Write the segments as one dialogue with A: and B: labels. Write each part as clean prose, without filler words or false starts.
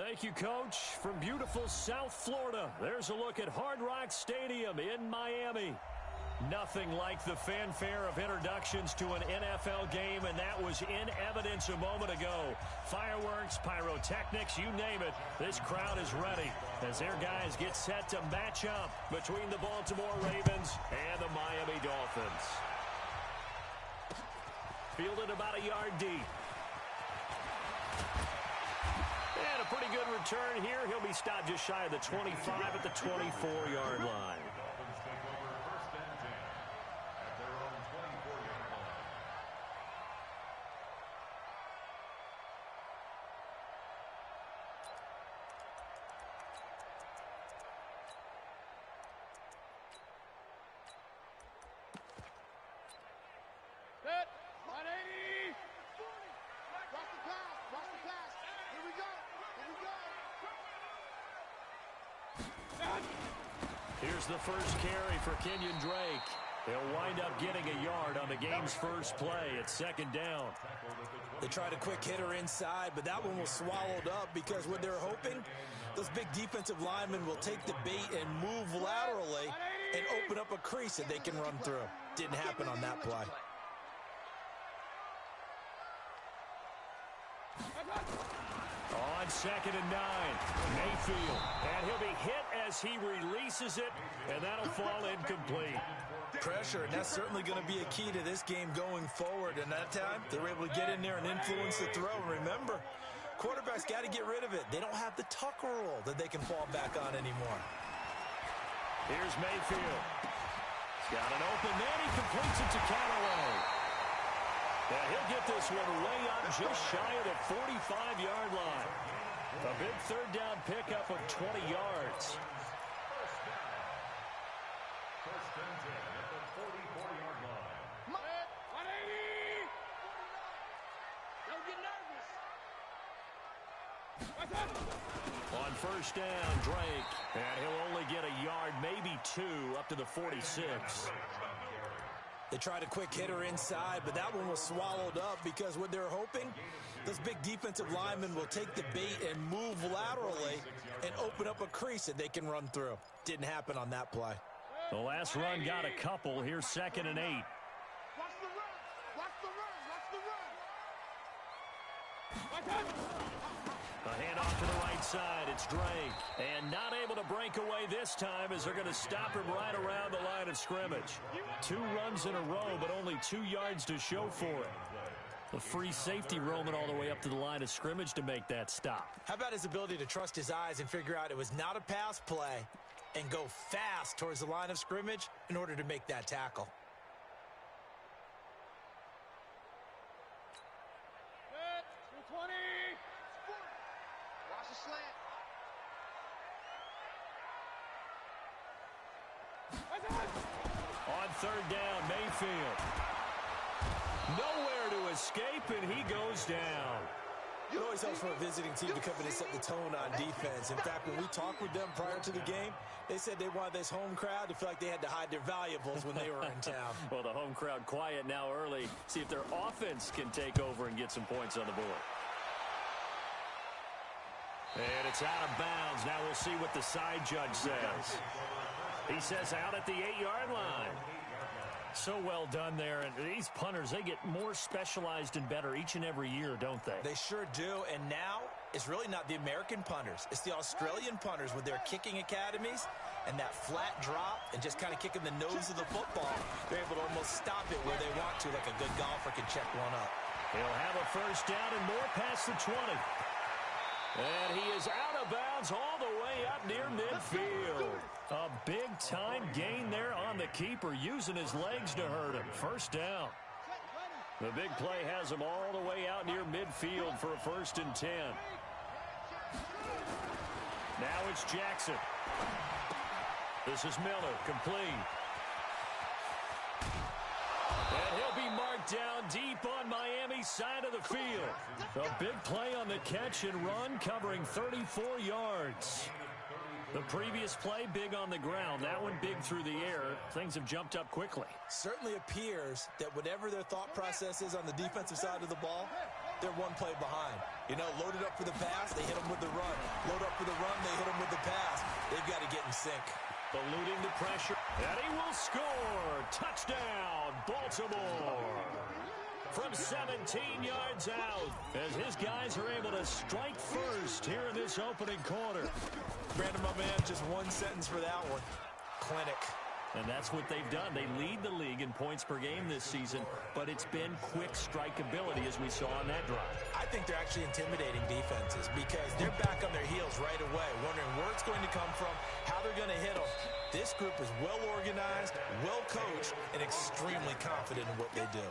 A: Thank you, Coach. From beautiful South Florida, there's a look at Hard Rock Stadium in Miami. Nothing like the fanfare of introductions to an NFL game, and that was in evidence a moment ago. Fireworks, pyrotechnics, you name it. This crowd is ready as their guys get set to match up between the Baltimore Ravens and the Miami Dolphins. Fielded about a yard deep. And a pretty good return here. He'll be stopped just shy of the 25 at the 24-yard line. Here's the first carry for Kenyon Drake. He'll wind up getting a yard on the game's first play. It's second down.
B: They tried a quick hitter inside, but that one was swallowed up because what they're hoping, those big defensive linemen will take the bait and move laterally and open up a crease that they can run through. Didn't happen on that play.
A: On 2nd and 9, Mayfield. And he'll be hit as he releases it, and that'll fall incomplete.
B: Pressure, and that's certainly going to be a key to this game going forward. And that time, they were able to get in there and influence the throw. Remember, quarterbacks got to get rid of it. They don't have the tuck rule that they can fall back on anymore.
A: Here's Mayfield. He's got an open man. He completes it to Callaway. And he'll get this one way up just shy of the 45-yard line. A big third down pickup of 20 yards.
C: First and 10 at the 44-yard line.
D: 180! Don't get nervous.
A: On first down, Drake. And he'll only get a yard, maybe two, up to the 46.
B: They tried a quick hitter inside, but that one was swallowed up because what they're hoping, those big defensive linemen will take the bait and move laterally and open up a crease that they can run through. Didn't happen on that play.
A: The last run got a couple. Here's 2nd and 8.
D: Watch the run! Watch the run! Watch the run!
A: A handoff to the right side. It's Drake. And not able to break away this time as they're going to stop him right around the line of scrimmage. 2 runs in a row, but only 2 yards to show for it. The free safety roaming all the way up to the line of scrimmage to make that stop.
B: How about his ability to trust his eyes and figure out it was not a pass play and go fast towards the line of scrimmage in order to make that tackle?
D: Good. 220. Watch the slant.
A: On third down, Mayfield. Nowhere to escape, and he goes down.
B: It always helps for a visiting team to come in and set the tone on defense. In fact, when we talked with them prior to the game, they said they wanted this home crowd to feel like they had to hide their valuables when they were in town.
A: Well, the home crowd quiet now early. See if their offense can take over and get some points on the board. And it's out of bounds. Now we'll see what the side judge says. He says out at the 8-yard line. So well done there. And these punters, they get more specialized and better each and every year, don't they?
B: They sure do. And now it's really not the American punters. It's the Australian punters with their kicking academies and that flat drop and just kind of kicking the nose of the football. They're able to almost stop it where they want to, like a good golfer can check one up.
A: He'll have a first down and more past the 20. And he is out of bounds all the way up near midfield. A big-time gain there on the keeper, using his legs to hurt him. First down. The big play has him all the way out near midfield for a 1st and 10. Now it's Jackson. This is Miller, complete. And he'll be marked down deep on Miami's side of the field. A big play on the catch and run, covering 34 yards. The previous play, big on the ground. That one big through the air. Things have jumped up quickly.
B: Certainly appears that whatever their thought process is on the defensive side of the ball, they're one play behind. You know, loaded up for the pass, they hit them with the run. Load up for the run, they hit them with the pass. They've got to get in sync.
A: Eluding the pressure, and he will score. Touchdown, Baltimore. From 17 yards out, as his guys are able to strike first here in this opening quarter.
B: Brandon, my man, just one sentence for that one. Clinic.
A: And that's what they've done. They lead the league in points per game this season, but it's been quick strikeability as we saw on that drive.
B: I think they're actually intimidating defenses because they're back on their heels right away, wondering where it's going to come from, how they're going to hit them. This group is well organized, well coached, and extremely confident in what they do.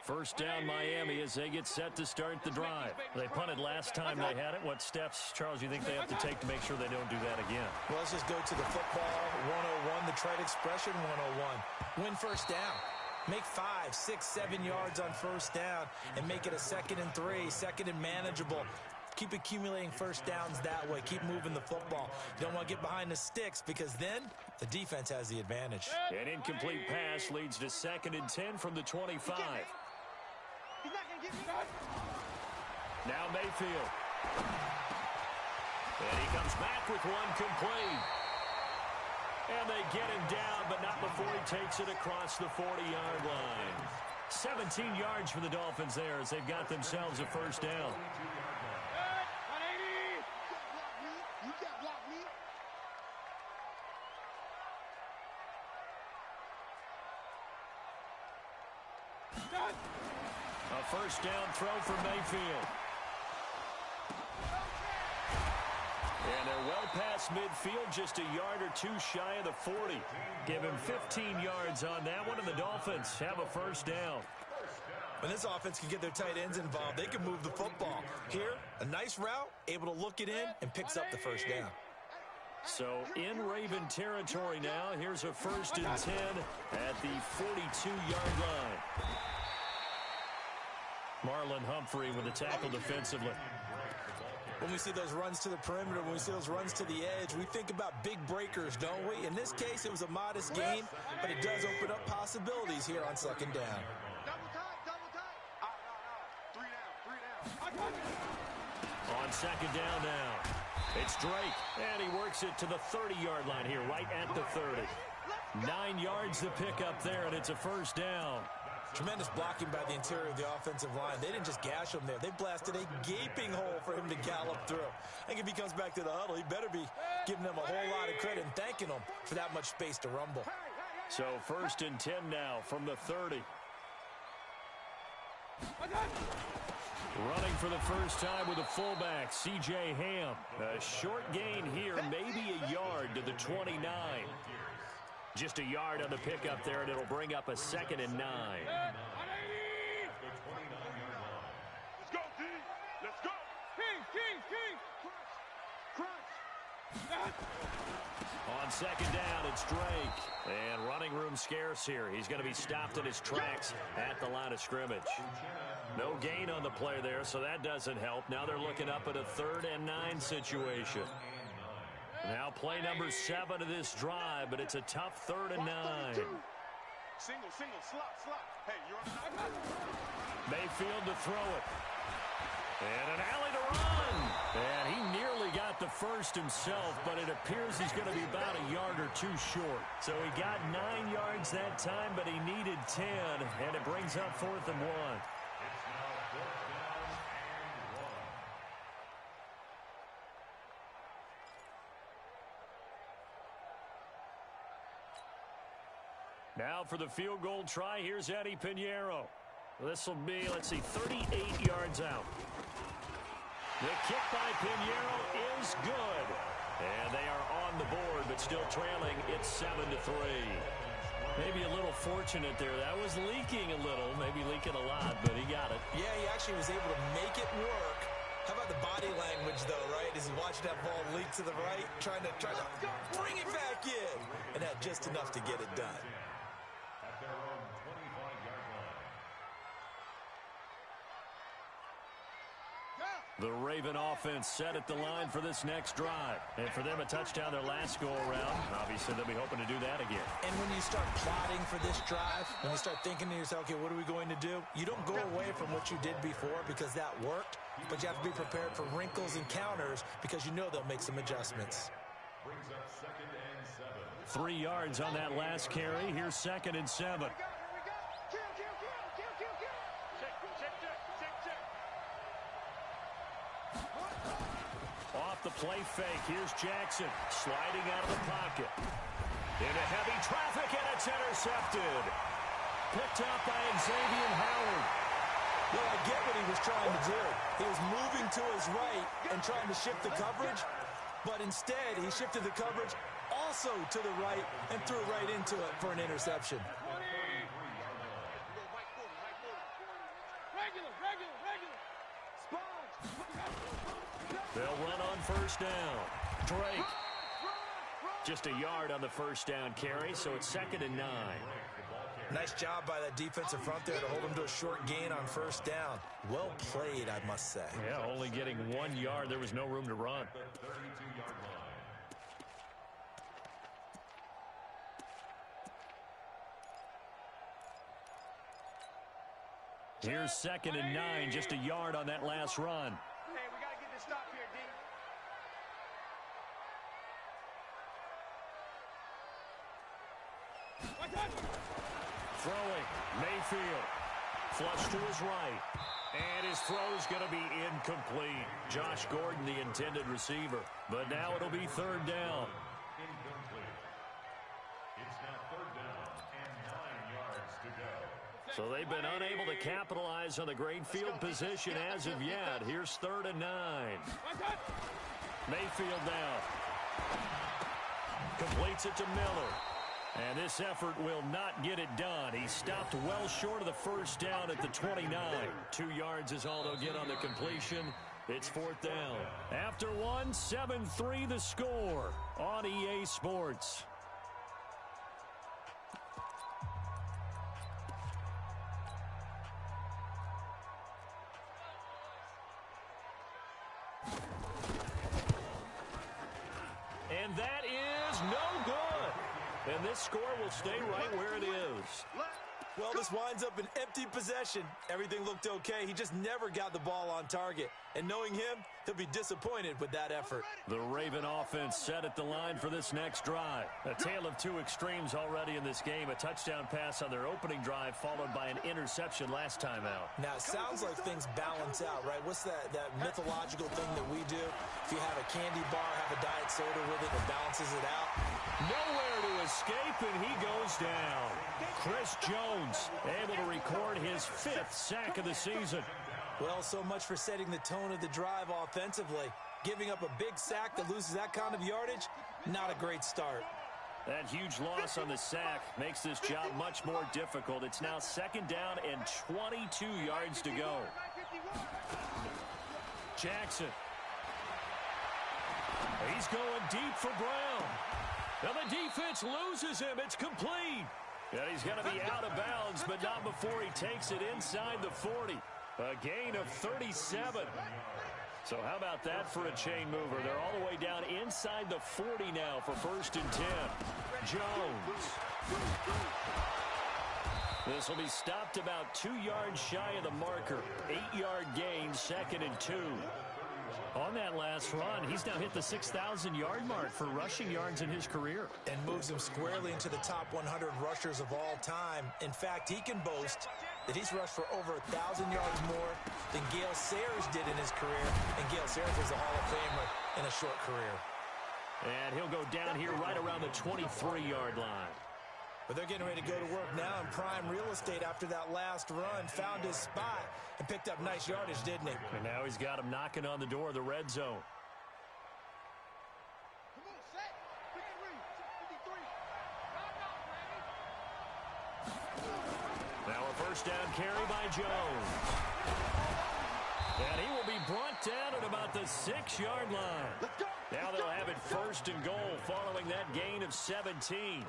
A: First down, Miami, as they get set to start the drive. They punted last time they had it. What steps, Charles, you think they have to take to make sure they don't do that again?
B: Well, let's just go to the football 101, the trade expression 101. Win first down. Make 5, 6, 7 yards on first down and make it a 2nd and 3, 2nd and manageable. Keep accumulating first downs that way. Keep moving the football. You don't want to get behind the sticks because then the defense has the advantage.
A: An incomplete pass leads to 2nd and 10 from the 25.
D: He's not going to get me that.
A: Now Mayfield. And he comes back with one complete. And they get him down, but not before he takes it across the 40-yard line. 17 yards for the Dolphins there as they've got themselves a first down.
D: You can't block me.
A: A first down throw for Mayfield. And they're well past midfield, just a yard or two shy of the 40. Give him 15 yards on that one, and the Dolphins have a first down.
B: When this offense can get their tight ends involved, they can move the football. Here, a nice route, able to look it in, and picks up the first down.
A: So in Raven territory now, here's a 1st and 10 at the 42-yard line. Marlon Humphrey with a tackle defensively.
B: When we see those runs to the perimeter, when we see those runs to the edge, we think about big breakers, don't we? In this case, it was a modest gain, but it does open up possibilities here on 2nd down.
D: Double time, double time. 3 down.
A: On 2nd down now, it's Drake, and he works it to the 30-yard line here, right at the 30. 9 yards to pick up there, and it's a first down.
B: Tremendous blocking by the interior of the offensive line. They didn't just gash him there. They blasted a gaping hole for him to gallop through. I think if he comes back to the huddle, he better be giving them a whole lot of credit and thanking them for that much space to rumble.
A: So 1st and 10 now from the 30. Running for the first time with a fullback, C.J. Ham. A short gain here, maybe a yard to the 29. Just a yard on the pickup there, and it'll bring up a 2nd and 9.
D: Let's go, D. Let's go. King. Crunch.
A: On 2nd down, it's Drake. And running room scarce here. He's going to be stopped in his tracks at the line of scrimmage. No gain on the play there, so that doesn't help. Now they're looking up at a 3rd and 9 situation. Now play number 7 of this drive, but it's a tough 3rd and 9.
D: Single, slot. Hey, you're on the
A: Mayfield to throw it. And an alley to run. And he nearly got the first himself, but it appears he's going to be about a yard or two short. So he got 9 yards that time, but he needed 10, and it brings up 4th and 1. Now for the field goal try, here's Eddie Pinheiro. This will be, 38 yards out. The kick by Pinheiro is good. And they are on the board, but still trailing. It's 7-3. Maybe a little fortunate there. That was leaking a little, maybe leaking a lot, but he got it.
B: Yeah, he actually was able to make it work. How about the body language, though, right? As he watched that ball leak to the right, trying to bring it back in. And had just enough to get it done.
A: The Raven offense set at the line for this next drive. And for them, a touchdown their last go-around. Obviously, they'll be hoping to do that again.
B: And when you start plotting for this drive, when you start thinking to yourself, okay, what are we going to do? You don't go away from what you did before because that worked, but you have to be prepared for wrinkles and counters because you know they'll make some adjustments.
C: Brings up 2nd and 7.
A: 3 yards on that last carry. Here's 2nd and 7. Off the play fake. Here's Jackson sliding out of the pocket. Into heavy traffic, and it's intercepted. Picked up by Xavier Howard.
B: Well, I get what he was trying to do. He was moving to his right and trying to shift the coverage, but instead he shifted the coverage also to the right and threw right into it for an interception.
A: They'll run on first down. Drake. Just a yard on the first down carry, so it's 2nd and 9.
B: Nice job by that defensive front there to hold him to a short gain on first down. Well played, I must say.
A: Yeah, only getting 1 yard. There was no room to run.
C: The 32-yard line.
A: Here's 2nd and 9, just a yard on that last run.
D: Hey, we got to get this stop here, D.
A: Throwing, Mayfield. Flush to his right. And his throw's going to be incomplete. Josh Gordon, the intended receiver. But now it'll be 3rd down.
C: Incomplete. It's now 3rd down and 9 yards to go.
A: So they've been unable to capitalize on the great field position as of yet. Here's 3rd and 9. Mayfield now. Completes it to Miller. And this effort will not get it done. He stopped well short of the first down at the 29. 2 yards is all they'll get on the completion. It's 4th down. After one, 7-3 the score on EA Sports. And that is no good. And this score will stay right where it is.
B: Well, this winds up an empty possession. Everything looked okay. He just never got the ball on target. And knowing him, he'll be disappointed with that effort.
A: The Raven offense set at the line for this next drive. A tale of two extremes already in this game. A touchdown pass on their opening drive followed by an interception last time out.
B: Now, it sounds like things balance out, right? What's that mythological thing that we do? If you have a candy bar, have a diet soda with it, it balances it out.
A: Nowhere to escape, and he goes down. Chris Jones able to record his 5th sack of the season.
B: Well, so much for setting the tone of the drive offensively. Giving up a big sack that loses that kind of yardage, not a great start.
A: That huge loss on the sack makes this job much more difficult. It's now 2nd down and 22 yards to go. Jackson. He's going deep for Brown. Now the defense loses him. It's complete. And he's going to be out of bounds, but not before he takes it inside the 40. A gain of 37. So how about that for a chain mover? They're all the way down inside the 40 now for 1st and 10. Jones. This will be stopped about 2 yards shy of the marker. 8-yard gain, 2nd and 2. On that last run, he's now hit the 6,000-yard mark for rushing yards in his career.
B: And moves him squarely into the top 100 rushers of all time. In fact, he can boast that he's rushed for over 1,000 yards more than Gale Sayers did in his career. And Gale Sayers was a Hall of Famer in a short career.
A: And he'll go down here right around the 23-yard line.
B: But they're getting ready to go to work now in prime real estate after that last run. Found his spot and picked up nice yardage, didn't he?
A: And now he's got him knocking on the door of the red zone. Now a first down carry by Jones. And he will be brought down at about the 6-yard line. Now they'll have it 1st and goal following that gain of 17.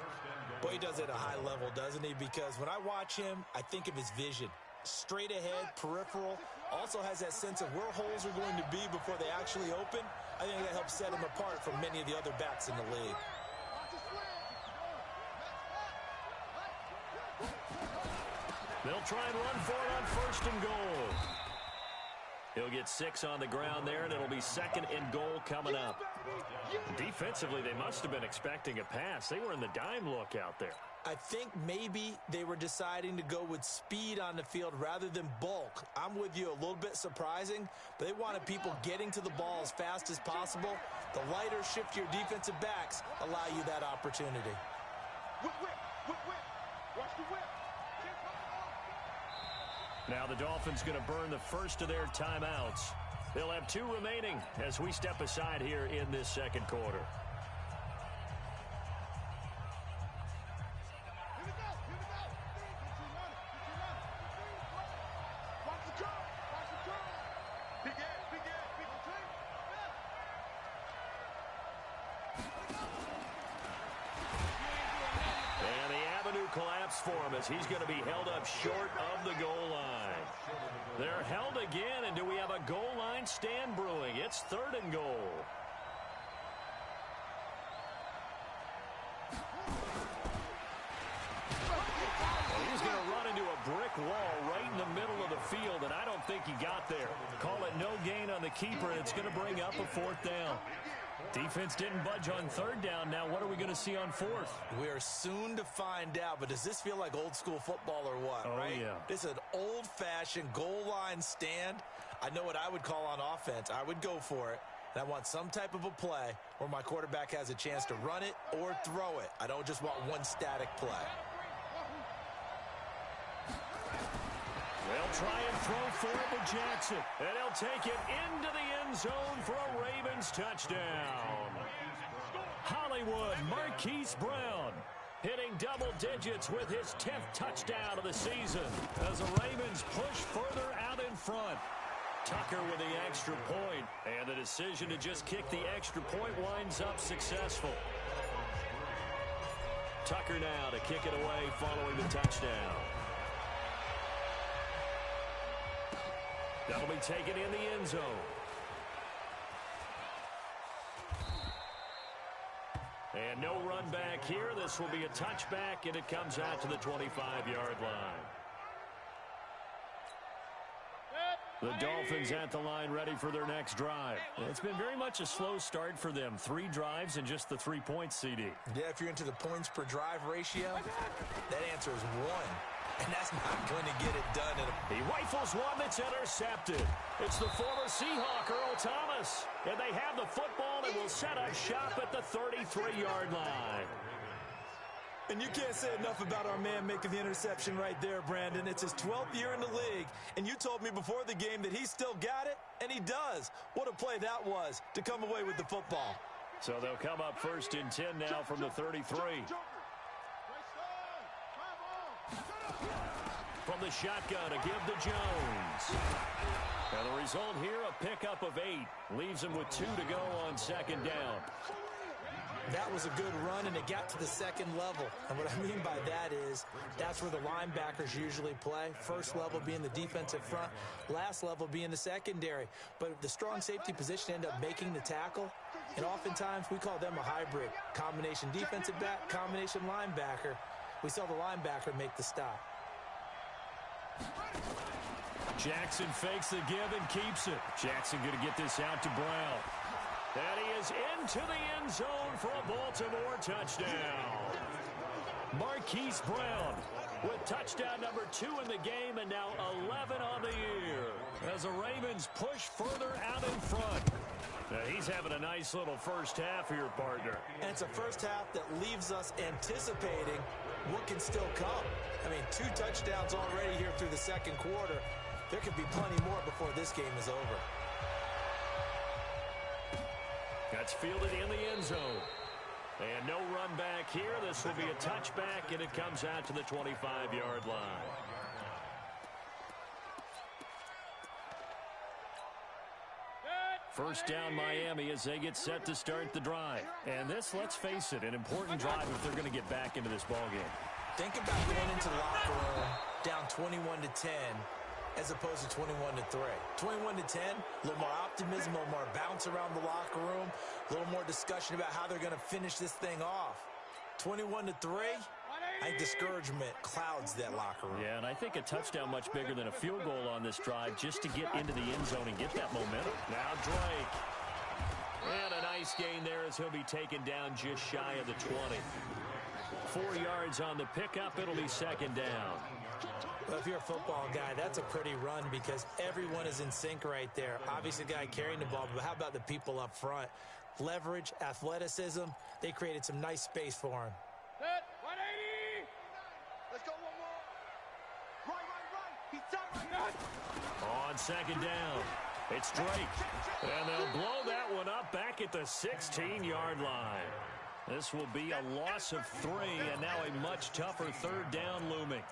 B: Boy, he does it at a high level, doesn't he? Because when I watch him, I think of his vision. straight ahead, peripheral. Also has that sense of where holes are going to be before they actually open. I think that helps set him apart from many of the other backs in the league.
A: They'll try and run for it on 1st and goal. He'll get 6 on the ground there, and it'll be 2nd and goal coming up. Defensively, they must have been expecting a pass. They were in the dime look out there.
B: I think maybe they were deciding to go with speed on the field rather than bulk. I'm with you, a little bit surprising, but they wanted people getting to the ball as fast as possible. The lighter, shiftier defensive backs allow you that opportunity.
D: Whip, whip, whip, whip. Watch the whip.
A: Now the Dolphins going to burn the first of their timeouts. They'll have 2 remaining as we step aside here in this 2nd quarter. Collapse for him as he's going to be held up short of the goal line. They're held again, and do we have a goal line stand brewing? It's 3rd and goal. Well, he's going to run into a brick wall right in the middle of the field, and I don't think he got there. Call it no gain on the keeper, and it's going to bring up a 4th down. Defense didn't budge on 3rd down. Now what are we going to see on 4th?
B: We are soon to find out, but does this feel like old school football or what, right?
A: Yeah.
B: This is an old-fashioned goal line stand. I know what I would call on offense. I would go for it, and I want some type of a play where my quarterback has a chance to run it or throw it. I don't just want one static play.
A: They'll try and throw for it to Jackson, and he'll take it into the end zone for a Ravens touchdown. Hollywood Marquise Brown hitting double digits with his 10th touchdown of the season as the Ravens push further out in front. Tucker with the extra point, and the decision to just kick the extra point winds up successful. Tucker now to kick it away following the touchdown. That'll be taken in the end zone. And no run back here. This will be a touchback, and it comes out to the 25-yard line. The Dolphins at the line ready for their next drive. It's been very much a slow start for them. 3 drives and just the 3 points, CD.
B: Yeah, if you're into the points per drive ratio, that answer is 1. And that's not going to get it done.
A: He rifles one that's intercepted. It's the former Seahawk, Earl Thomas. And they have the football and will set up shop at the 33-yard line.
B: And you can't say enough about our man making the interception right there, Brandon. It's his 12th year in the league, and you told me before the game that he still got it, and he does. What a play that was to come away with the football.
A: So they'll come up 1st and 10 now from the 33. From the shotgun to give to Jones. And the result here, a pickup of 8. Leaves him with 2 to go on 2nd down.
B: That was a good run, and it got to the 2nd level. And what I mean by that is that's where the linebackers usually play. First level being the defensive front, last level being the secondary. But the strong safety position ended up making the tackle, and oftentimes we call them a hybrid. Combination defensive back, combination linebacker. We saw the linebacker make the stop.
A: Jackson fakes the give and keeps it. Jackson going to get this out to Brown. And he is into the end zone for a Baltimore touchdown. Marquise Brown with touchdown number 2 in the game and now 11 on the year as the Ravens push further out in front. Now he's having a nice little first half here, partner.
B: And it's a first half that leaves us anticipating what can still come. I mean, 2 touchdowns already here through the 2nd quarter. There could be plenty more before this game is over.
A: That's fielded in the end zone. And no run back here. This will be a touchback, and it comes out to the 25-yard line. First down Miami as they get set to start the drive. And this, let's face it, an important drive if they're going to get back into this ballgame.
B: Think about going into the locker room down 21-10 as opposed to 21-3. 21-10, a little more optimism, a little more bounce around the locker room, a little more discussion about how they're going to finish this thing off. 21-3, I think discouragement clouds that locker room.
A: Yeah, and I think a touchdown much bigger than a field goal on this drive just to get into the end zone and get that momentum. Now Drake. And a nice gain there as he'll be taken down just shy of the 20. 4 yards on the pickup. It'll be second down.
B: Well, if you're a football guy, that's a pretty run because everyone is in sync right there. Obviously, the guy carrying the ball, but how about the people up front? Leverage, athleticism, they created some nice space for him.
D: Set, 180. Let's go one more. Right. He's done.
A: On second down, it's Drake. And they'll blow that one up back at the 16-yard line. This will be a loss of 3, and now a much tougher third down looming.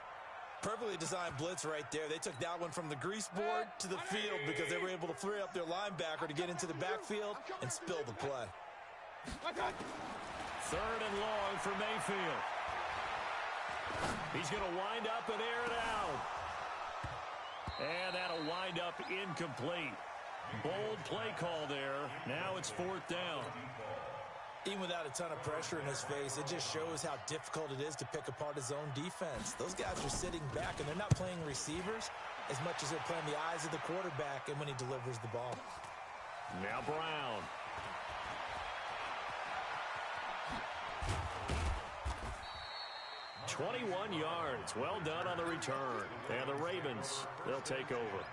B: Perfectly designed blitz right there. They took that one from the grease board to the field because they were able to free up their linebacker to get into the backfield and spill the play.
A: Third and long for Mayfield. He's going to wind up and air it out. And that'll wind up incomplete. Bold play call there. Now it's fourth down.
B: Even without a ton of pressure in his face, it just shows how difficult it is to pick apart his own defense. Those guys are sitting back, and they're not playing receivers as much as they're playing the eyes of the quarterback and when he delivers the ball.
A: Now Brown. "21 yards. Well done on the return. And the Ravens, they'll take over.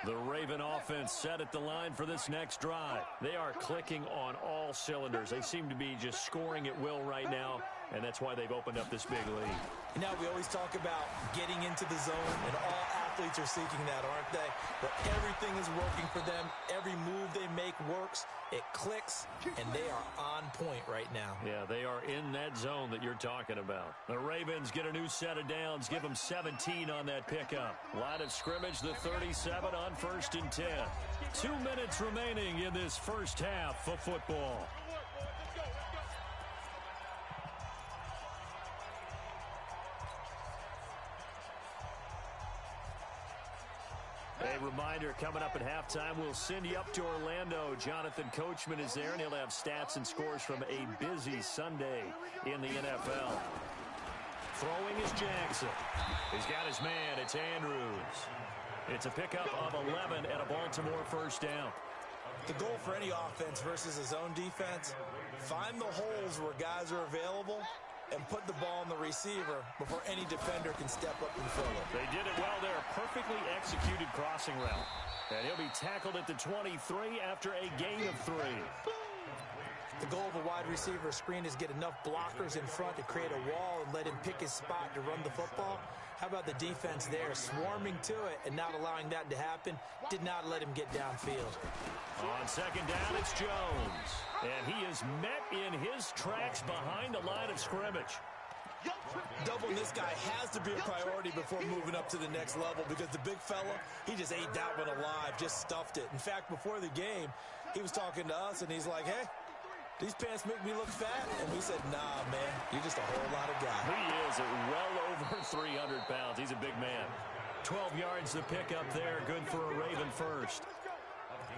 A: The Raven offense set at the line for this next drive. They are clicking on all cylinders. They seem to be just scoring at will right now, and that's why they've opened up this big lead.
B: Now, we always talk about getting into the zone, and all athletes are seeking that, aren't they? But everything is working for them. Every move they make works. It clicks, and they are on point right now.
A: Yeah, they are in that zone that you're talking about. The Ravens get a new set of downs, give them 17 on that pickup. Line of scrimmage, the 37 on 1st and 10. 2 minutes remaining in this first half of football. A reminder, coming up at halftime, we'll send you up to Orlando. Jonathan Coachman is there, and he'll have stats and scores from a busy Sunday in the NFL. Throwing is Jackson. He's got his man. It's Andrews. It's a pickup of 11 and a Baltimore first down.
B: The goal for any offense versus a zone defense, find the holes where guys are available and put the ball on the receiver before any defender can step up and fill it.
A: They did it well there. Perfectly executed crossing route. And he'll be tackled at the 23 after a gain of 3.
B: The goal of a wide receiver screen is get enough blockers in front to create a wall and let him pick his spot to run the football. How about the defense there, swarming to it and not allowing that to happen? Did not let him get downfield.
A: On second down, it's Jones. And he is met in his tracks behind the line of scrimmage.
B: Doubling this guy has to be a priority before moving up to the next level because the big fella, he just ate that one alive, just stuffed it. In fact, before the game, he was talking to us, and he's like, hey, these pants make me look fat. And we said, nah, man, you're just a whole lot of guy.
A: He is at well over 300 pounds. He's a big man. 12 yards to pick up there. Good for a Raven first.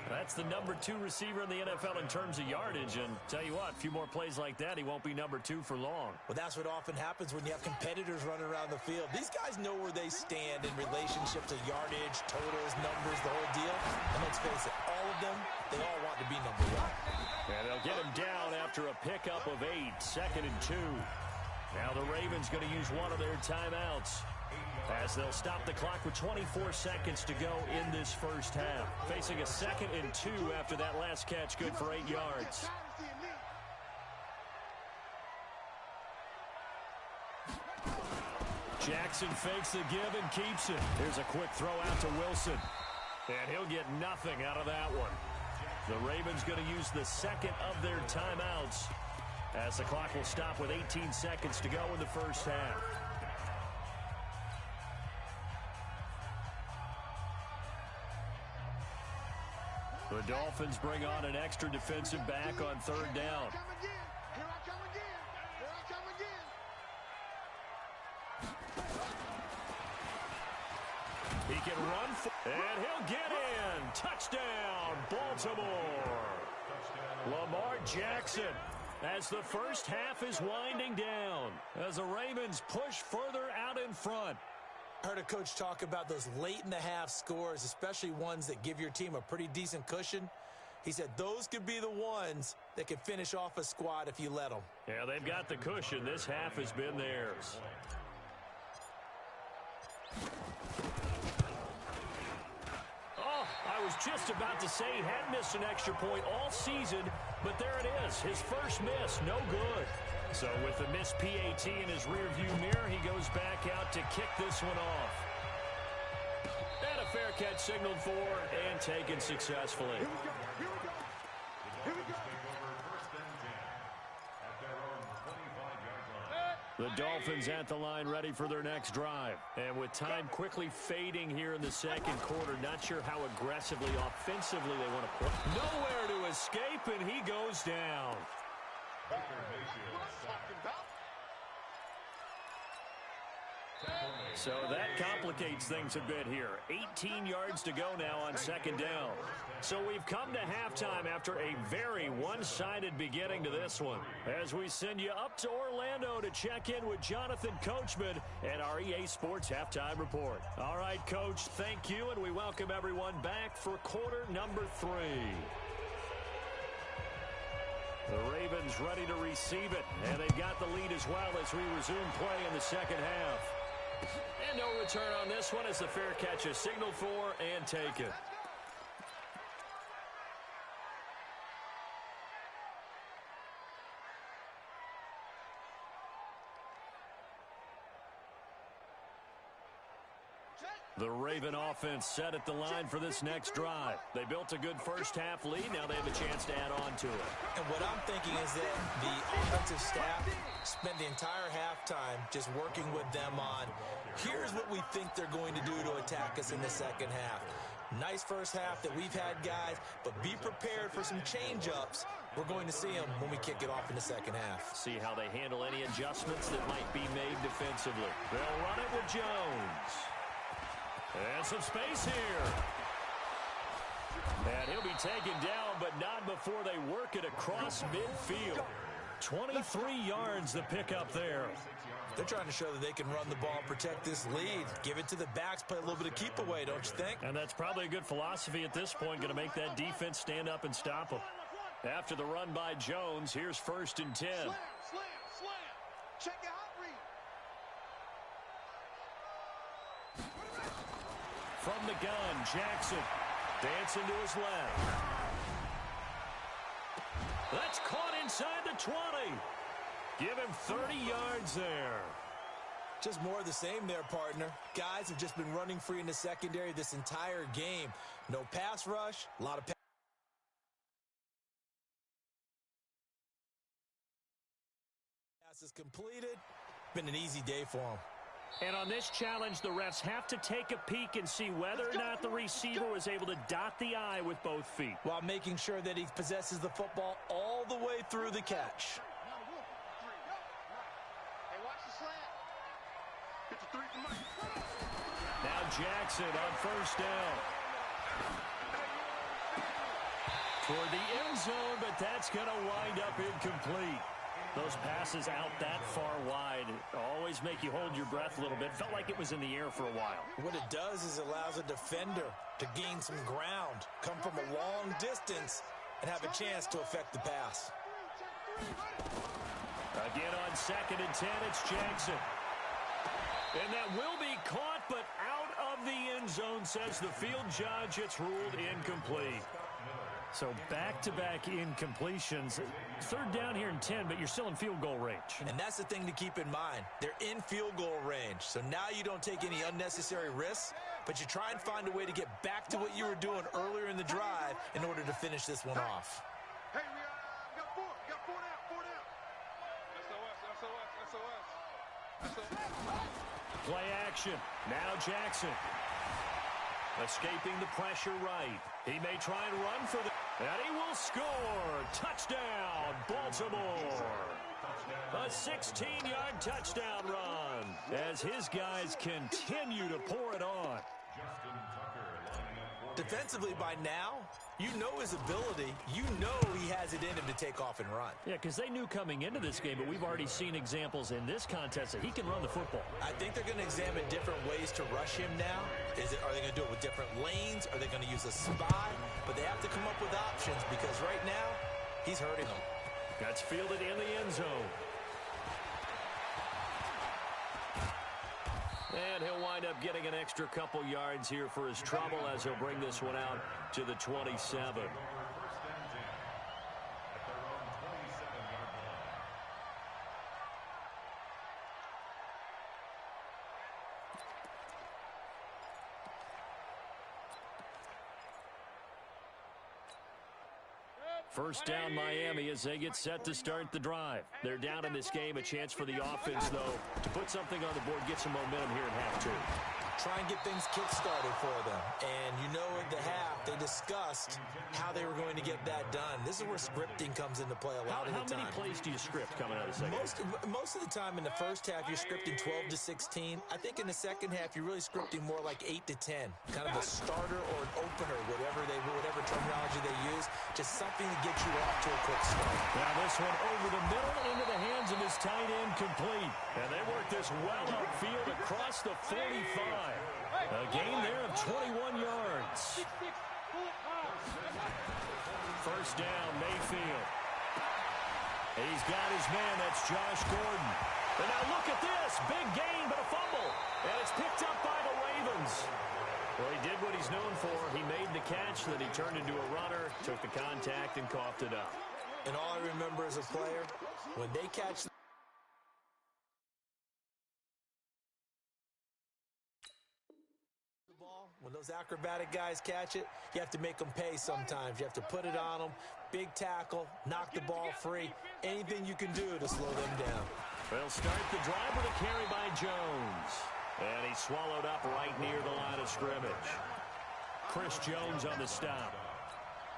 A: That's the number 2 receiver in the NFL in terms of yardage. And tell you what, a few more plays like that, he won't be number 2 for long.
B: Well, that's what often happens when you have competitors running around the field. These guys know where they stand in relationship to yardage, totals, numbers, the whole deal. And let's face it, all of them, they all want to be number 1.
A: And they'll get him down after a pickup of 8, 2nd and 2. Now the Ravens going to use one of their timeouts as they'll stop the clock with 24 seconds to go in this first half. Facing a 2nd and 2 after that last catch, good for 8 yards. Jackson fakes the give and keeps it. Here's a quick throw out to Wilson. And he'll get nothing out of that one. The Ravens going to use the 2nd of their timeouts as the clock will stop with 18 seconds to go in the first half. The Dolphins bring on an extra defensive back on third down.
D: Here I come again. Here I come again.
A: He can run, and he'll get in. Touchdown, Baltimore. Lamar Jackson, as the first half is winding down, as the Ravens push further out in front.
B: I heard a coach talk about those late-in-the-half scores, especially ones that give your team a pretty decent cushion. He said those could be the ones that could finish off a squad if you let them.
A: Yeah, they've got the cushion. This half has been theirs. Oh, I was just about to say he had missed an extra point all season, but there it is. His first miss, no good. So with the missed PAT in his rearview mirror, he goes back out to kick this one off. And a fair catch signaled for and taken successfully.
D: Here we go. Here we go. Here we go.
A: The Dolphins at the line ready for their next drive. And with time quickly fading here in the second quarter, not sure how aggressively, offensively they want to play. Nowhere to escape, and he goes down.
D: What I'm talking about.
A: So that complicates things a bit here. 18 yards to go now on second down. So we've come to halftime after a very one-sided beginning to this one, as we send you up to Orlando to check in with Jonathan Coachman and our EA Sports Halftime Report. All right, Coach, thank you, and we welcome everyone back for quarter number 3. The Ravens ready to receive it, and they've got the lead as well as we resume play in the second half. And no return on this one as the fair catch is signaled for and taken. The Raven offense set at the line for this next drive. They built a good first-half lead. Now they have a chance to add on to it.
B: And what I'm thinking is that the offensive staff spent the entire halftime just working with them on, here's what we think they're going to do to attack us in the second half. Nice first half that we've had, guys, but be prepared for some change-ups. We're going to see them when we kick it off in the second half.
A: See how they handle any adjustments that might be made defensively. They'll run it with Jones. And some space here. And he'll be taken down, but not before they work it across midfield. 23 yards the pickup there.
B: They're trying to show that they can run the ball and protect this lead. Give it to the backs, play a little bit of keep away, don't you think?
A: And that's probably a good philosophy at this point, going to make that defense stand up and stop them. After the run by Jones, here's 1st and 10.
D: Slam, slam, slam. Check your hot read.
A: From the gun, Jackson dancing to his left. That's caught inside the 20. Give him 30 yards there.
B: Just more of the same there, partner. Guys have just been running free in the secondary this entire game. No pass rush, a lot of passes completed. Been an easy day for them.
A: And on this challenge, the refs have to take a peek and see whether or not the receiver was able to dot the I with both feet,
B: while making sure that he possesses the football all the way through the catch.
D: Hey, watch the slant. Get the 3 from Mike.
A: Now Jackson on 1st down. Toward the end zone, but that's going to wind up incomplete. Those passes out that far wide always make you hold your breath a little bit. Felt like it was in the air for a while.
B: What it does is it allows a defender to gain some ground, come from a long distance, and have a chance to affect the pass.
A: Again on 2nd and 10, it's Jackson. And that will be caught, but out of the end zone, says the field judge. It's ruled incomplete. So back-to-back incompletions. 3rd down here and 10, but you're still in field goal range.
B: And that's the thing to keep in mind. They're in field goal range. So now you don't take any unnecessary risks, but you try and find a way to get back to what you were doing earlier in the drive in order to finish this one off.
D: Hey, we got 4. We got 4 down. 4 down.
A: Play action. Now Jackson. Escaping the pressure right. He may try and run for the... And he will score. Touchdown, Baltimore. A 16-yard touchdown run as his guys continue to pour it on.
B: Defensively by now, you know his ability. You know he has it in him to take off and run.
A: Yeah, because they knew coming into this game, but we've already seen examples in this contest that he can run the football.
B: I think they're going to examine different ways to rush him now. Are they going to do it with different lanes? Are they going to use a spy? But they have to come up with options because right now, he's hurting them.
A: That's fielded in the end zone. And he'll wind up getting an extra couple yards here for his trouble as he'll bring this one out to the 27. First down, Miami, as they get set to start the drive. They're down in this game. A chance for the offense, though, to put something on the board, get some momentum here at half two.
B: Try and get things kick-started for them. And you know in the half, they discussed how they were going to get that done. This is where scripting comes into play a lot of the time.
A: How many plays do you script coming out of the second?
B: Most of the time in the first half, you're scripting 12 to 16. I think in the second half, you're really scripting more like 8 to 10. Kind of a starter or an opener, whatever terminology they use. Just something to get you off to a quick start.
A: Now this one over the middle into the hands of his tight end complete. And they work this well upfield across the 45. A gain there of 21 yards. First down, Mayfield. He's got his man. That's Josh Gordon. And now look at this. Big gain, but a fumble. And it's picked up by the Ravens. Well, he did what he's known for. He made the catch, then he turned into a runner, took the contact, and coughed it up.
B: And all I remember as a player, when they catch the ball, when those acrobatic guys catch it, you have to make them pay sometimes. You have to put it on them, big tackle, knock the ball free, anything you can do to slow them down.
A: They'll start the drive with a carry by Jones. And he's swallowed up right near the line of scrimmage. Chris Jones on the stop.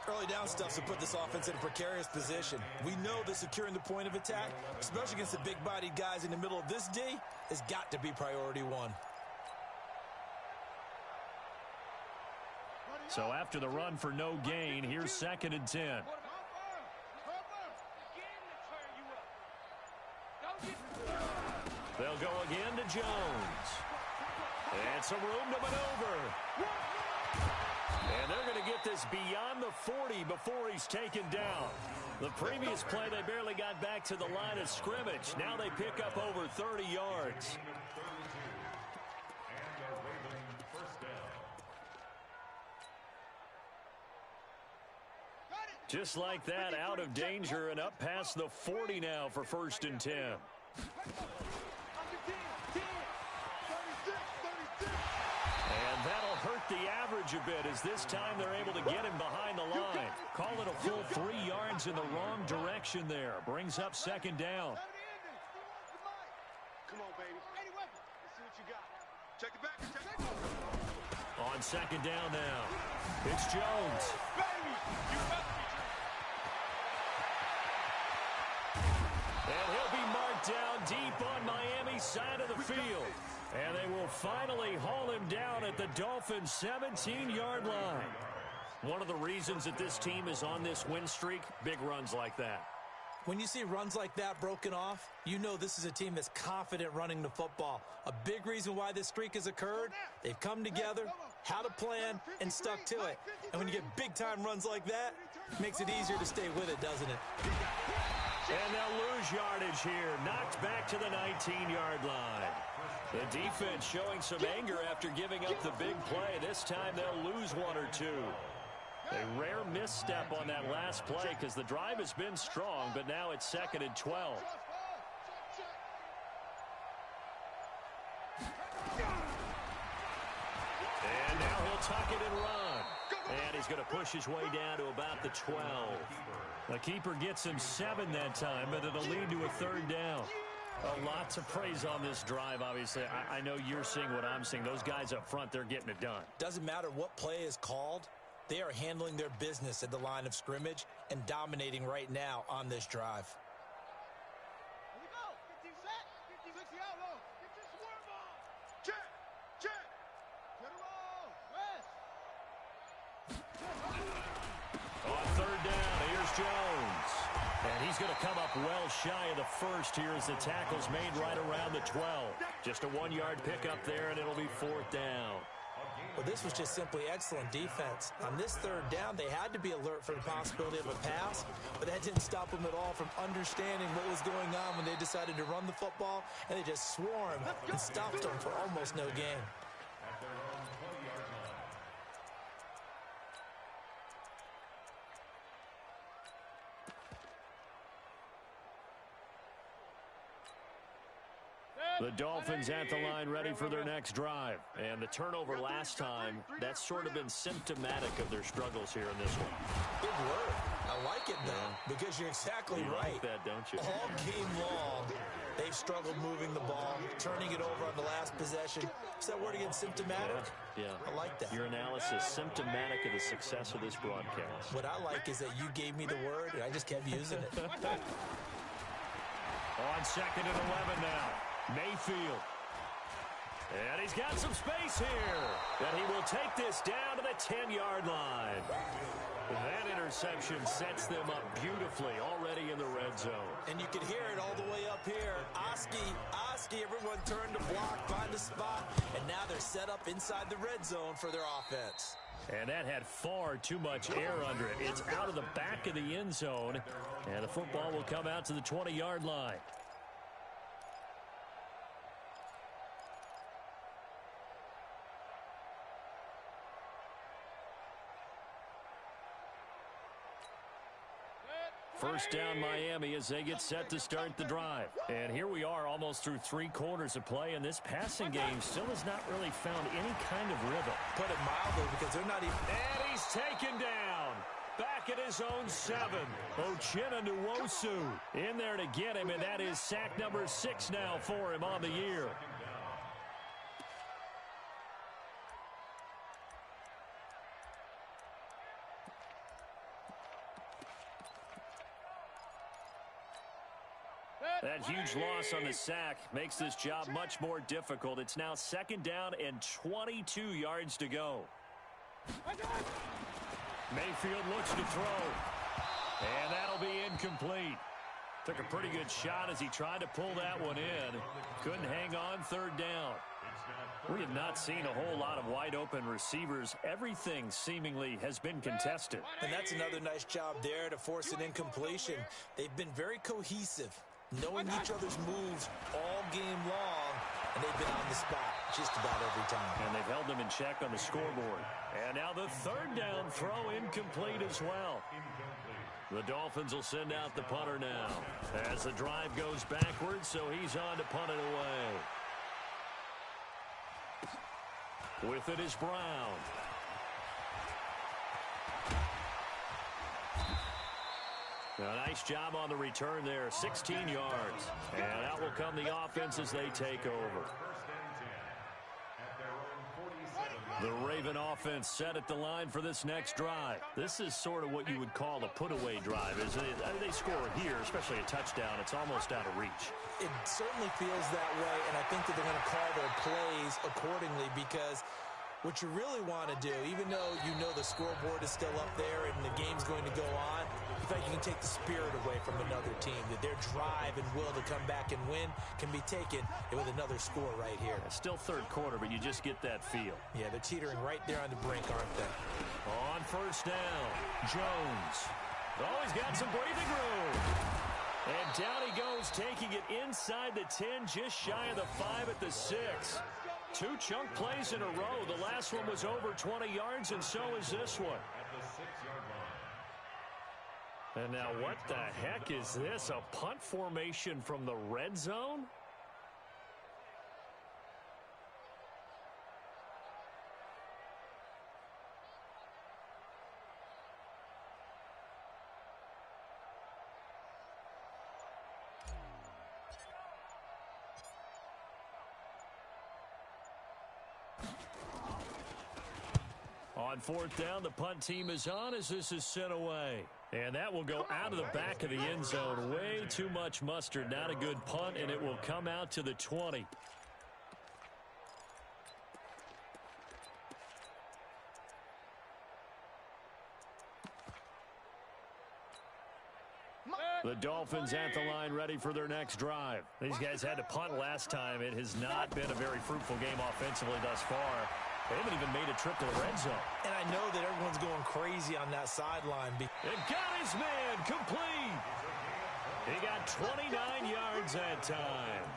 B: Early down stuff to put this offense in a precarious position. We know that securing the point of attack, especially against the big-bodied guys in the middle of this D, has got to be priority one.
A: So after the run for no gain, here's 2nd and 10. They'll go again to Jones. And some room to maneuver. And they're going to get this beyond the 40 before he's taken down. The previous play, they barely got back to the line of scrimmage. Now they pick up over 30 yards. Just like that, out of danger and up past the 40 now for 1st and 10. And that'll hurt the average a bit as this time they're able to get him behind the line. Call it a full 3 yards in the wrong direction there. Brings up 2nd down.
D: Come on, baby. Let's see what you got. Check it back. Check it back.
A: On 2nd down now. It's Jones.
D: Baby, you must be
A: And he'll be marked down deep on Miami's side of the field. And they will finally haul him down at the Dolphins' 17-yard line. One of the reasons that this team is on this win streak, big runs like that.
B: When you see runs like that broken off, you know this is a team that's confident running the football. A big reason why this streak has occurred, they've come together, had a plan, and stuck to it. And when you get big-time runs like that, it makes it easier to stay with it, doesn't it?
A: And they'll lose yardage here. Knocked back to the 19-yard line. The defense showing some anger after giving up the big play. This time they'll lose 1 or 2. A rare misstep on that last play because the drive has been strong, but now it's 2nd and 12. And now he'll tuck it and run. And he's going to push his way down to about the 12. The keeper gets him 7 that time, but it'll lead to a 3rd down. Lots of praise on this drive, obviously. I know you're seeing what I'm seeing. Those guys up front, they're getting it done.
B: Doesn't matter what play is called. They are handling their business at the line of scrimmage and dominating right now on this drive.
D: Here we go. 15 set. 15 60 out low. Get your swerve on. Check. Check. Get a roll. Rest.
A: On third down, here's Jones. And he's going to come up well shy of the first here as the tackle's made right around the 12. Just a 1-yard pickup there, and it'll be fourth down.
B: Well, this was just simply excellent defense. On this third down, they had to be alert for the possibility of a pass, but that didn't stop them at all from understanding what was going on when they decided to run the football, and they just swarmed and stopped them for almost no gain.
C: At their own 20-yard line.
A: The Dolphins at the line ready for their next drive. And the turnover last time, that's sort of been symptomatic of their struggles here in this one.
B: Big word. I like it, though, because you're exactly
A: You
B: right.
A: like that, don't you?
B: All game long, they've struggled moving the ball, turning it over on the last possession. Is that word again, symptomatic?
A: Yeah.
B: I like that.
A: Your analysis, symptomatic of the success of this broadcast.
B: What I like is that you gave me the word, and I just kept using it.
A: On second and 11 now. Mayfield. And he's got some space here. And he will take this down to the 10-yard line. That interception sets them up beautifully already in the red zone.
B: And you can hear it all the way up here. Oski, everyone turned to block, find a spot, and now they're set up inside the red zone for their offense.
A: And that had far too much air under it. It's out of the back of the end zone, and the football will come out to the 20-yard line. First down Miami as they get set to start the drive. And here we are almost through 3 quarters of play, and this passing game still has not really found any kind of rhythm.
B: Put it mildly, because they're not even...
A: And he's taken down. Back at his own 7. Uchenna Nwosu in there to get him, and that is sack number 6 now for him on the year. That huge loss on the sack makes this job much more difficult. It's now second down and 22 yards to go. Mayfield looks to throw. And that'll be incomplete. Took a pretty good shot as he tried to pull that one in. Couldn't hang on third down. We have not seen a whole lot of wide open receivers. Everything seemingly has been contested.
B: And that's another nice job there to force an incompletion. They've been very cohesive, knowing each other's moves all game long, and they've been on the spot just about every time.
A: And they've held them in check on the scoreboard. And now the third down throw incomplete as well. The Dolphins will send out the punter now as the drive goes backwards, so he's on to punt it away. With it is Brown. A nice job on the return there, 16 yards. And out will come the offense as they take over. The Raven offense set at the line for this next drive. This is sort of what you would call a put-away drive, isn't it? They score here, especially a touchdown. It's almost out of reach.
B: It certainly feels that way, and I think that they're going to call their plays accordingly, because what you really want to do, even though you know the scoreboard is still up there and the game's going to go on, you think you can take the spirit away from another team, that their drive and will to come back and win can be taken with another score right here.
A: It's still third quarter, but you just get that feel.
B: Yeah, they're teetering right there on the brink, aren't they?
A: On first down, Jones. Oh, he's got some breathing room. And down he goes, taking it inside the 10, just shy of the 5 at the 6. 2 chunk plays in a row. The last one was over 20 yards, and so is this one. And now what the heck is this? A punt formation from the red zone? On fourth down, the punt team is on as this is sent away. And that will go out of the back of the end zone. Way too much mustard. Not a good punt, and it will come out to the 20. The Dolphins at the line ready for their next drive. These guys had to punt last time. It has not been a very fruitful game offensively thus far. They haven't even made a trip to the red zone.
B: And I know that everyone's going crazy on that sideline.
A: It got his man complete. He got 29 yards that time.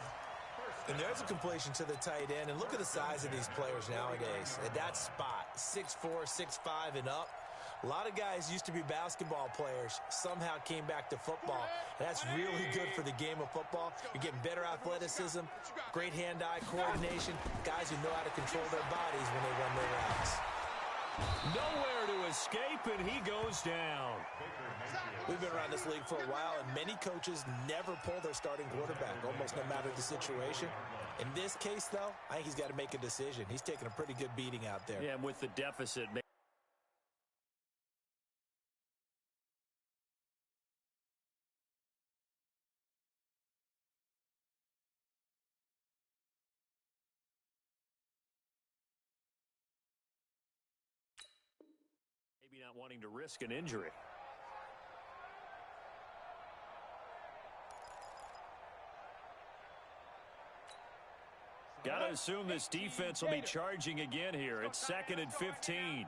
B: And there's a completion to the tight end. And look at the size of these players nowadays. At that spot, 6'4", 6'5", and up. A lot of guys used to be basketball players, somehow came back to football. And that's really good for the game of football. You're getting better athleticism, great hand-eye coordination, guys who know how to control their bodies when they run their routes.
A: Nowhere to escape, and he goes down.
B: We've been around this league for a while, and many coaches never pull their starting quarterback, almost no matter the situation. In this case, though, I think he's got to make a decision. He's taking a pretty good beating out there.
A: Yeah, and with the deficit. Maybe not wanting to risk an injury. Got to assume this defense will be charging again here. It's 2nd and 15.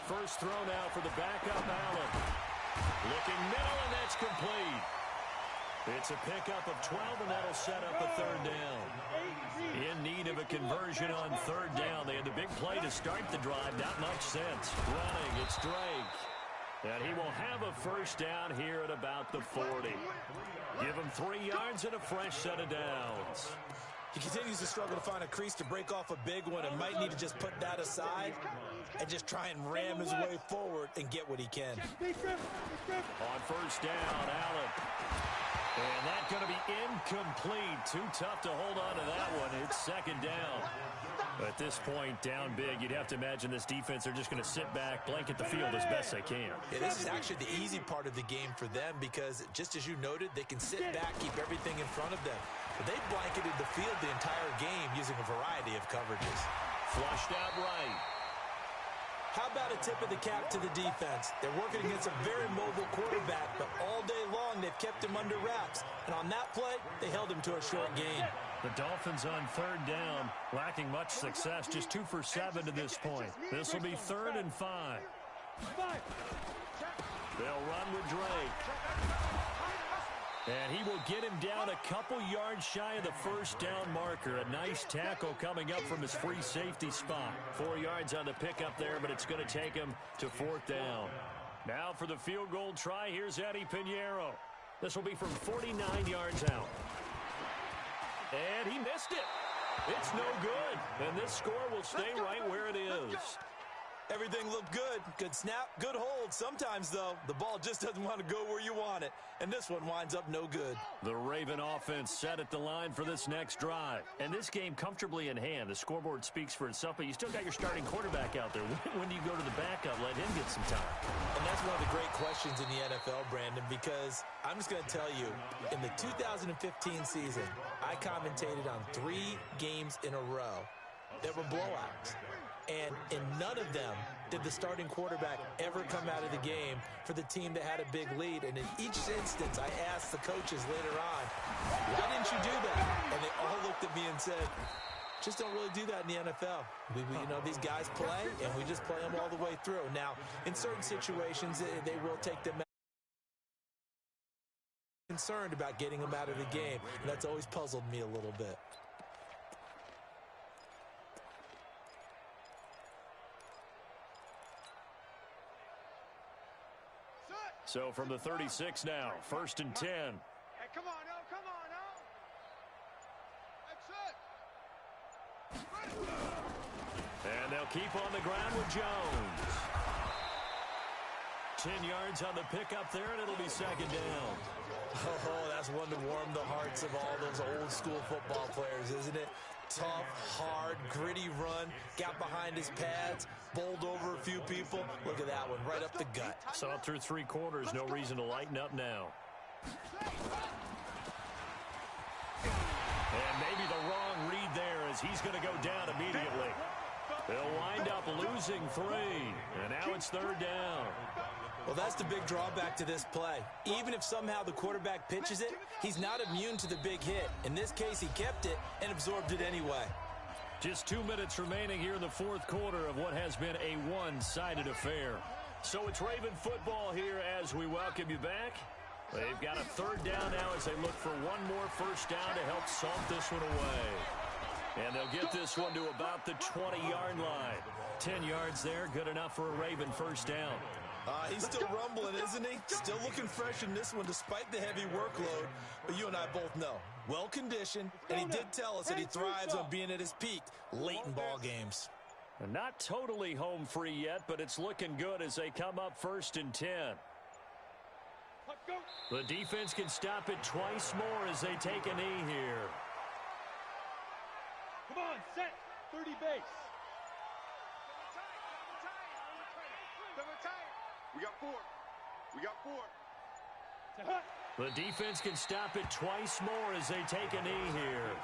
A: First throw now for the backup, Allen. Looking middle, and that's complete. It's a pickup of 12, and that'll set up a third down. In need of a conversion on third down. They had the big play to start the drive. Not much sense. Running, it's Drake. And he will have a first down here at about the 40. Give him 3 yards and a fresh set of downs.
B: He continues to struggle to find a crease to break off a big one and might need to just put that aside and just try and ram his way forward and get what he can.
A: On first down, Allen. And that's going to be incomplete. Too tough to hold on to that one. It's 2nd down. At this point, down big, you'd have to imagine this defense are just going to sit back, blanket the field as best they can.
B: Yeah, this is actually the easy part of the game for them because, just as you noted, they can sit back, keep everything in front of them. But they blanketed the field the entire game using a variety of coverages.
A: Flushed out right.
B: How about a tip of the cap to the defense? They're working against a very mobile quarterback, but all day long they've kept him under wraps. And on that play, they held him to a short gain.
A: The Dolphins on third down, lacking much success, just 2 for 7 to this point. This will be 3rd and 5. They'll run with Drake. And he will get him down a couple yards shy of the first down marker. A nice tackle coming up from his free safety spot. 4 yards on the pickup there, but it's going to take him to 4th down. Now for the field goal try, here's Eddie Pinheiro. This will be from 49 yards out. And he missed it. It's no good. And this score will stay right where it is.
B: Everything looked good. Good snap, good hold. Sometimes, though, the ball just doesn't want to go where you want it. And this one winds up no good.
A: The Raven offense set at the line for this next drive. And this game comfortably in hand. The scoreboard speaks for itself, but you still got your starting quarterback out there. When do you go to the backup? Let him get some time.
B: And that's one of the great questions in the NFL, Brandon, because I'm just going to tell you, in the 2015 season, I commentated on 3 games in a row that were blowouts. And in none of them did the starting quarterback ever come out of the game for the team that had a big lead. And in each instance, I asked the coaches later on, why didn't you do that? And they all looked at me and said, just don't really do that in the NFL. You know, these guys play, and we just play them all the way through. Now, in certain situations, they will take them out. Concerned about getting them out of the game, and that's always puzzled me a little bit.
A: So from the 36 now, 1st and 10.
D: Hey, come on, now, come on, now. That's it.
A: And they'll keep on the ground with Jones. 10 yards on the pickup there, and it'll be 2nd down.
B: Oh, that's one to warm the hearts of all those old school football players, isn't it? tough, hard, gritty run. Got behind his pads, bowled over a few people. Look at that one, right up the gut.
A: So through 3 quarters, no reason to lighten up now. And maybe the wrong read there as he's going to go down immediately. They'll wind up losing 3, and now it's 3rd down.
B: Well, that's the big drawback to this play. Even if somehow the quarterback pitches it, he's not immune to the big hit. In this case, he kept it and absorbed it anyway.
A: Just 2 minutes remaining here in the 4th quarter of what has been a one-sided affair. So it's Raven football here as we welcome you back. They've got a 3rd down now as they look for one more first down to help salt this one away. And they'll get this one to about the 20-yard line. 10 yards there, good enough for a Raven first down.
B: He's still rumbling, isn't he? Still looking fresh in this one despite the heavy workload. But you and I both know, well-conditioned, and he did tell us that he thrives on being at his peak late in ball games.
A: Not totally home free yet, but it's looking good as they come up 1st and 10. The defense can stop it twice more as they take a knee here.
D: Come on, set. 30 base. We got 4. We got 4.
A: The defense can stop it twice more as they take a knee here.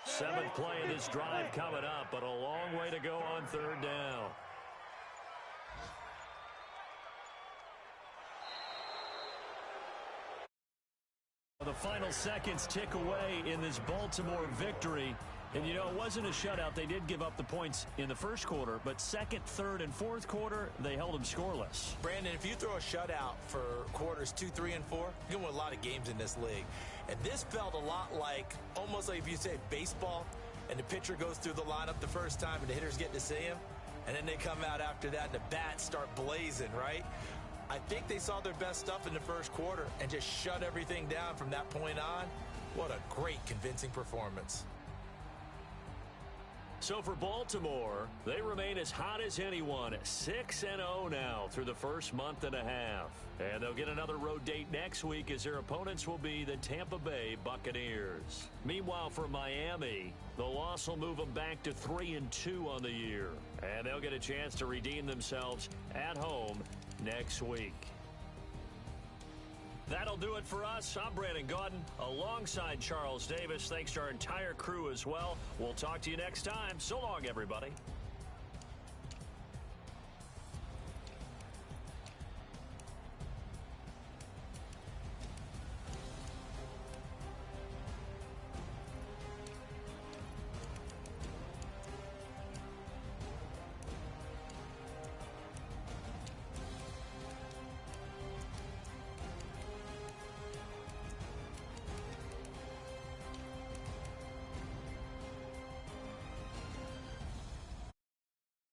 A: 7th play of this drive coming up, but a long way to go on 3rd down. The final seconds tick away in this Baltimore victory. And, you know, it wasn't a shutout. They did give up the points in the 1st quarter, but 2nd, 3rd, and 4th quarter, they held them scoreless.
B: Brandon, if you throw a shutout for quarters 2, 3, and 4, you're going to win a lot of games in this league. And this felt a lot like, almost like if you say baseball, and the pitcher goes through the lineup the first time and the hitters get to see him, and then they come out after that and the bats start blazing, right? I think they saw their best stuff in the 1st quarter and just shut everything down from that point on. What a great, convincing performance.
A: So for Baltimore, they remain as hot as anyone, 6-0 now through the first month and a half. And they'll get another road date next week as their opponents will be the Tampa Bay Buccaneers. Meanwhile, for Miami, the loss will move them back to 3-2 on the year. And they'll get a chance to redeem themselves at home next week. That'll do it for us. I'm Brandon Gaudin alongside Charles Davis. Thanks to our entire crew as well. We'll talk to you next time. So long, everybody.